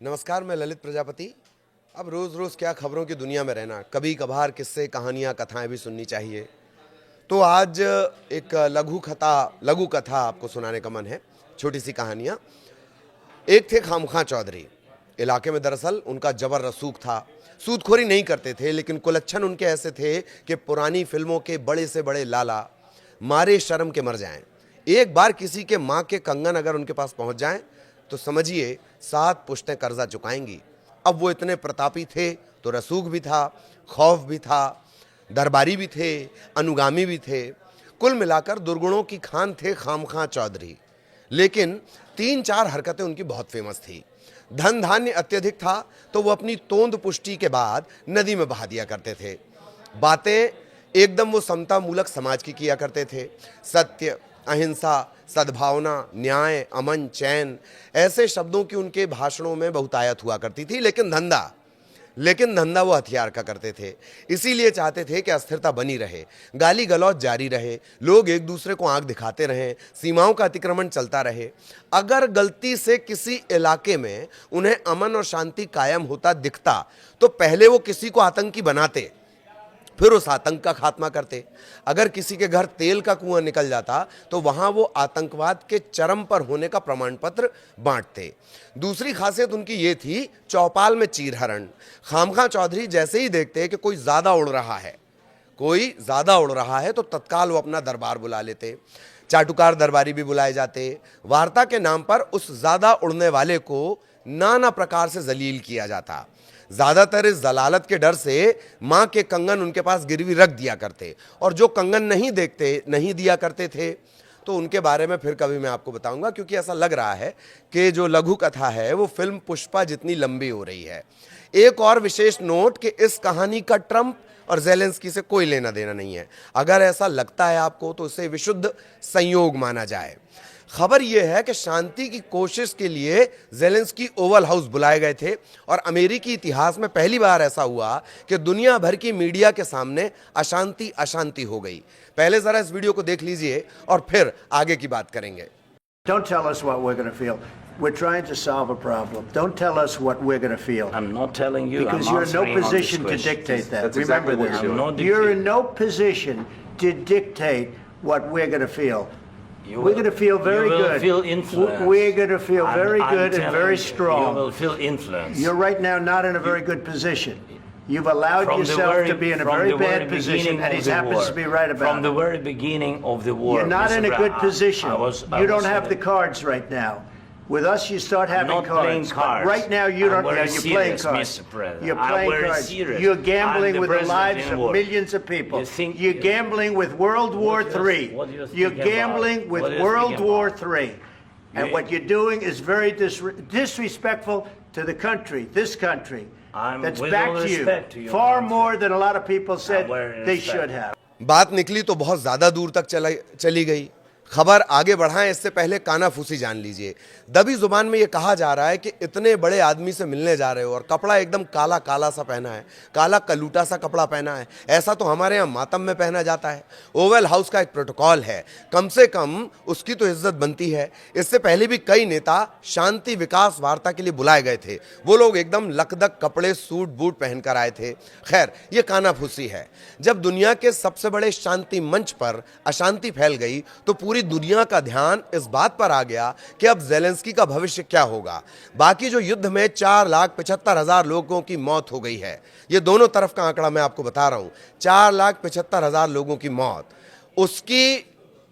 नमस्कार, मैं ललित प्रजापति। अब रोज़ रोज़ क्या खबरों की दुनिया में रहना, कभी कभार किस्से कहानियाँ कथाएं भी सुननी चाहिए। तो आज एक लघु कथा आपको सुनाने का मन है। छोटी सी कहानियाँ। एक थे खामखा चौधरी। इलाके में दरअसल उनका जबर रसूख था। सूदखोरी नहीं करते थे, लेकिन कुलच्छन उनके ऐसे थे कि पुरानी फिल्मों के बड़े से बड़े लाला मारे शर्म के मर जाएं। एक बार किसी के माँ के कंगन अगर उनके पास पहुंच जाएं तो समझिए 7 पुश्तें कर्जा चुकाएंगी। अब वो इतने प्रतापी थे तो रसूख भी था, खौफ भी था, दरबारी भी थे, अनुगामी भी थे। कुल मिलाकर दुर्गुणों की खान थे खामखा चौधरी। लेकिन 3-4 हरकतें उनकी बहुत फेमस थी। धन धान्य अत्यधिक था तो वो अपनी तोंद पुष्टि के बाद नदी में बहा दिया करते थे। बातें एकदम वो समता मूलक समाज की किया करते थे। सत्य, अहिंसा, सद्भावना, न्याय, अमन, चैन, ऐसे शब्दों की उनके भाषणों में बहुतायत हुआ करती थी। लेकिन धंधा वो हथियार का करते थे। इसीलिए चाहते थे कि अस्थिरता बनी रहे, गाली गलौज जारी रहे, लोग एक दूसरे को आंख दिखाते रहें, सीमाओं का अतिक्रमण चलता रहे। अगर गलती से किसी इलाके में उन्हें अमन और शांति कायम होता दिखता तो पहले वो किसी को आतंकी बनाते, फिर उस आतंक का खात्मा करते। अगर किसी के घर तेल का कुआं निकल जाता तो वहां वो आतंकवाद के चरम पर होने का प्रमाण पत्र बांटते। दूसरी खासियत उनकी ये थी, चौपाल में चीरहरण। खामखा चौधरी जैसे ही देखते कि कोई ज्यादा उड़ रहा है तो तत्काल वो अपना दरबार बुला लेते। चाटुकार दरबारी भी बुलाए जाते। वार्ता के नाम पर उस ज्यादा उड़ने वाले को नाना प्रकार से जलील किया जाता। ज्यादातर इस जलालत के डर से माँ के कंगन उनके पास गिरवी रख दिया करते, और जो कंगन नहीं दिया करते थे तो उनके बारे में फिर कभी मैं आपको बताऊंगा, क्योंकि ऐसा लग रहा है कि जो लघु कथा है वो फिल्म पुष्पा जितनी लंबी हो रही है। एक और विशेष नोट कि इस कहानी का ट्रंप और ज़ेलेंस्की से कोई लेना देना नहीं है। अगर ऐसा लगता है आपको तो इसे विशुद्ध संयोग माना जाए। खबर यह है कि शांति की कोशिश के लिए ज़ेलेंस्की ओवल हाउस बुलाए गए थे, और अमेरिकी इतिहास में पहली बार ऐसा हुआ कि दुनिया भर की मीडिया के सामने अशांति हो गई। पहले जरा इस वीडियो को देख लीजिए और फिर आगे की बात करेंगे। Don't tell us what we're going to feel. We're trying to solve a problem. Don't tell us what we're going to feel. I'm not telling you. Because I'm you're in no answering on this position to question. dictate that. That's Remember exactly what this. you're doing. I'm not You're in dictating. no position to dictate what we're going to feel. You We're will- going to feel very you will good. feel influenced. We're going to feel very I'm good and telling very you, strong. You will feel influenced. You're right now not in a very good position. You've allowed From the yourself very- to be in a from very the bad very position, beginning and of he the happens war. to be right about From the it. very beginning of the war. You're not Mr. in a good Brown, position. I You don't was have the cards right now. With us, you start I'm having not playing cards. But cards. right now, you I'm don't. very Yeah, you're playing serious, cards. Mr. President. You're I'm playing very cards. serious. You're gambling I'm the with the president lives in of war. millions of people. You think- You're gambling with World War What do you- III. what do you You're think about? gambling with What do you World think War about? III. And You- what you're doing is very disrespectful to the country, this country, I'm that's with all backed you respect to your far country. more than a lot of people said very they respect. should have. बात निकली तो बहुत ज्यादा दूर तक चली गई। खबर आगे बढ़ाएं इससे पहले कानाफूसी जान लीजिए। दबी जुबान में यह कहा जा रहा है कि इतने बड़े आदमी से मिलने जा रहे हो और कपड़ा एकदम काला काला सा पहना है, काला कलूटा सा कपड़ा पहना है। ऐसा तो हमारे यहाँ मातम में पहना जाता है। ओवल हाउस का एक प्रोटोकॉल है, कम से कम उसकी तो इज्जत बनती है। इससे पहले भी कई नेता शांति विकास वार्ता के लिए बुलाए गए थे। वो लोग एकदम लकदक कपड़े सूट बूट पहनकर आए थे। खैर, ये कानाफूसी है। जब दुनिया के सबसे बड़े शांति मंच पर अशांति फैल गई तो पूरी दुनिया का ध्यान इस बात पर आ गया कि अब ज़ेलेंस्की का भविष्य क्या होगा। बाकी जो युद्ध में 4,75,000 लोगों की मौत हो गई है, ये दोनों तरफ का आंकड़ा मैं आपको बता रहा हूं, 4,75,000 लोगों की मौत, उसकी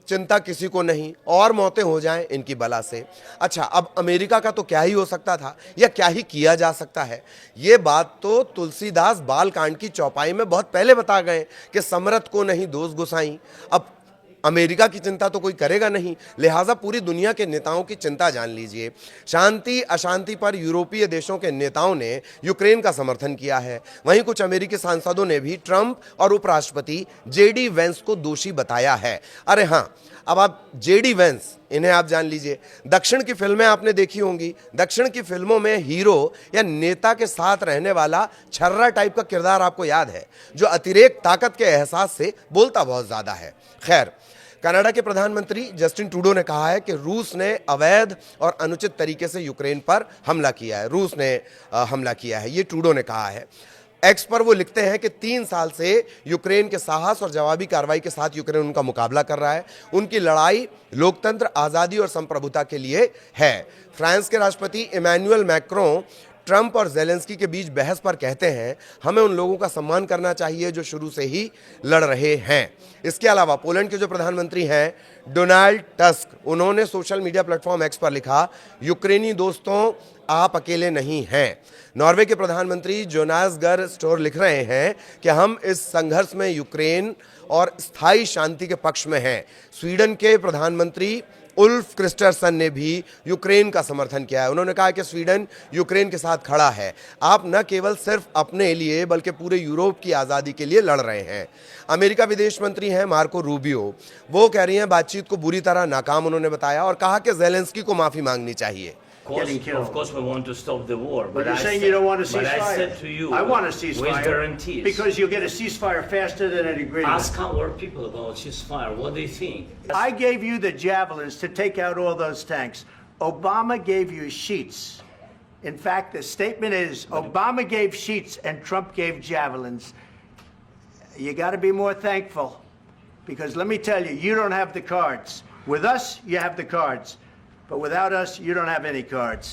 चिंता किसी को नहीं, और मौतें हो जाएं इनकी बला से। अच्छा, अब अमेरिका का तो क्या ही हो सकता था या क्या ही किया जा सकता है, ये बात तो तुलसीदास बाल कांड की चौपाई में बहुत पहले बता गए कि समरथ को नहीं दोष गुसाई। अब अमेरिका की चिंता तो कोई करेगा नहीं, लिहाजा पूरी दुनिया के नेताओं की चिंता जान लीजिए। शांति अशांति पर यूरोपीय देशों के नेताओं ने यूक्रेन का समर्थन किया है। वहीं कुछ अमेरिकी सांसदों ने भी ट्रंप और उपराष्ट्रपति जेडी वेंस को दोषी बताया है। अरे हाँ, अब आप जेडी वेंस, इन्हें आप जान लीजिए। दक्षिण की फिल्में आपने देखी होंगी। दक्षिण की फिल्मों में हीरो या नेता के साथ रहने वाला छर्रा टाइप का किरदार आपको याद है, जो अतिरेक ताकत के एहसास से बोलता बहुत ज्यादा है। खैर, कनाडा के प्रधानमंत्री जस्टिन ट्रूडो ने कहा है कि रूस ने अवैध और अनुचित तरीके से यूक्रेन पर हमला किया है। रूस ने हमला किया है, ये ट्रूडो ने कहा है। एक्स पर वो लिखते हैं कि 3 साल से यूक्रेन के साहस और जवाबी कार्रवाई के साथ यूक्रेन उनका मुकाबला कर रहा है। उनकी लड़ाई लोकतंत्र, आज़ादी और संप्रभुता के लिए है। फ्रांस के राष्ट्रपति इमैनुअल मैक्रों ट्रंप और ज़ेलेंस्की के बीच बहस पर कहते हैं, हमें उन लोगों का सम्मान करना चाहिए जो शुरू से ही लड़ रहे हैं। इसके अलावा पोलैंड के जो प्रधानमंत्री हैं डोनाल्ड टस्क, उन्होंने सोशल मीडिया प्लेटफॉर्म एक्स पर लिखा, यूक्रेनी दोस्तों आप अकेले नहीं हैं। नॉर्वे के प्रधानमंत्री जोनास गर स्टोर लिख रहे हैं कि हम इस संघर्ष में यूक्रेन और स्थायी शांति के पक्ष में हैं। स्वीडन के प्रधानमंत्री उल्फ क्रिस्टरसन ने भी यूक्रेन का समर्थन किया है। उन्होंने कहा कि स्वीडन यूक्रेन के साथ खड़ा है। आप न केवल सिर्फ अपने लिए बल्कि पूरे यूरोप की आज़ादी के लिए लड़ रहे हैं। अमेरिका विदेश मंत्री हैं मार्को रूबियो, वो कह रही हैं बातचीत को बुरी तरह नाकाम उन्होंने बताया और कहा कि ज़ेलेंस्की को माफ़ी मांगनी चाहिए। Getting killed. Of course, we want to stop the war. But you're I saying said- you don't want a But I ceasefire. said to you, I want a with ceasefire. guarantees. Because you'll get a ceasefire faster than an agreement. Ask our people about ceasefire. What do you think? I gave you the javelins to take out all those tanks. Obama gave you sheets. In fact, the statement is Obama gave sheets and Trump gave javelins. You got to be more thankful. Because let me tell you, you don't have the cards. With us, you have the cards. But without us, you don't have any cards.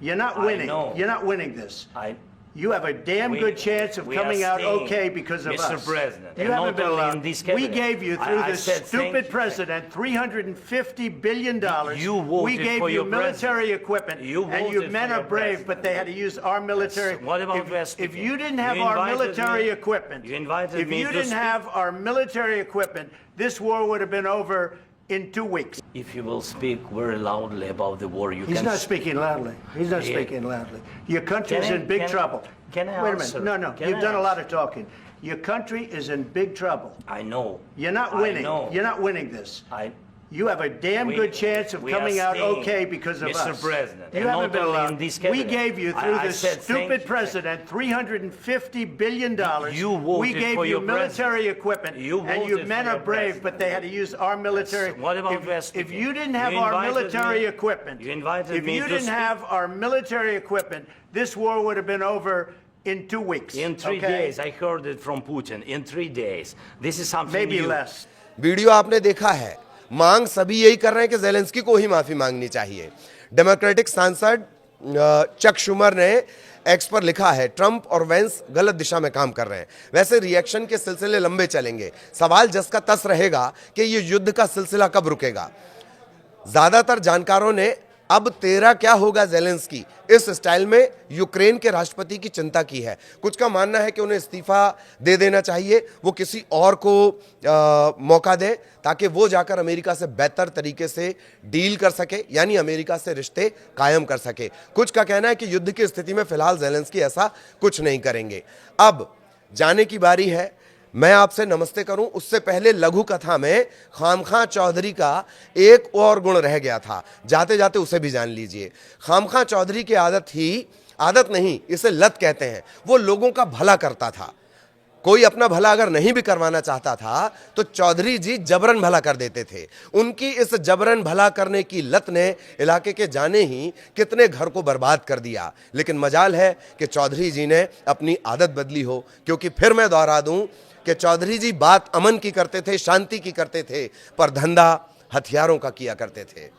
You're not I winning. know. You're not winning this. I, You have a damn We- good chance of we are coming out staying, okay because of Mr. us. President, You and haven't not been only allowed. in this We cabinet. gave you through I this said thank stupid you. president $350 billion. You voted we gave for you your military president. equipment. You and you voted men for are your brave, president. but they had to use our military. Yes. What about if, West if speaking? you didn't have You our invited military me- equipment, you invited if me you to didn't speak. have our military equipment, this war would have been over in 2 weeks. if you will speak very loudly about the war, you He's can. not speaking loudly. He's not Yeah. speaking loudly. Your country's Can I- in big can- trouble. can I Wait a answer? minute. No, Can you've I done a lot answer? of talking. Your country is in big trouble. I know. You're not I winning. know. You're not winning this. I. You have a damn We- good chance of we are coming out staying, okay because of Mr. us. President, You and haven't not been only allowed. in this We cabinet. gave you through I this said thank stupid you. president $350 billion. You voted we gave for you your military president. equipment. You and you voted men for are your brave, president. but they had to use our military. What about if, West if speaking? you didn't have You our invited military me- equipment, you invited if me you to didn't speak. have our military equipment, this war would have been over in 2 weeks. In 3 okay? days, I heard it from Putin. In 3 days, this is something Maybe new. less. Video आपने देखा है, मांग सभी यही कर रहे हैं कि ज़ेलेंस्की को ही माफी मांगनी चाहिए। डेमोक्रेटिक सांसद चक शुमर ने एक्स पर लिखा है, ट्रंप और वेंस गलत दिशा में काम कर रहे हैं। वैसे रिएक्शन के सिलसिले लंबे चलेंगे। सवाल जस का तस रहेगा कि ये युद्ध का सिलसिला कब रुकेगा। ज्यादातर जानकारों ने अब तेरा क्या होगा ज़ेलेंस्की इस स्टाइल में यूक्रेन के राष्ट्रपति की चिंता की है। कुछ का मानना है कि उन्हें इस्तीफा दे देना चाहिए, वो किसी और को मौका दें ताकि वो जाकर अमेरिका से बेहतर तरीके से डील कर सके, यानी अमेरिका से रिश्ते कायम कर सके। कुछ का कहना है कि युद्ध की स्थिति में फिलहाल ज़ेलेंस्की ऐसा कुछ नहीं करेंगे। अब जाने की बारी है। मैं आपसे नमस्ते करूं उससे पहले लघु कथा में खामखा चौधरी का एक और गुण रह गया था, जाते जाते उसे भी जान लीजिए। खामखा चौधरी की आदत नहीं, इसे लत कहते हैं। वो लोगों का भला करता था। कोई अपना भला अगर नहीं भी करवाना चाहता था तो चौधरी जी जबरन भला कर देते थे। उनकी इस जबरन भला करने की लत ने इलाके के जाने ही कितने घर को बर्बाद कर दिया। लेकिन मजाल है कि चौधरी जी ने अपनी आदत बदली हो, क्योंकि फिर मैं दोहरा दूं कि चौधरी जी बात अमन की करते थे, शांति की करते थे, पर धंधा हथियारों का किया करते थे।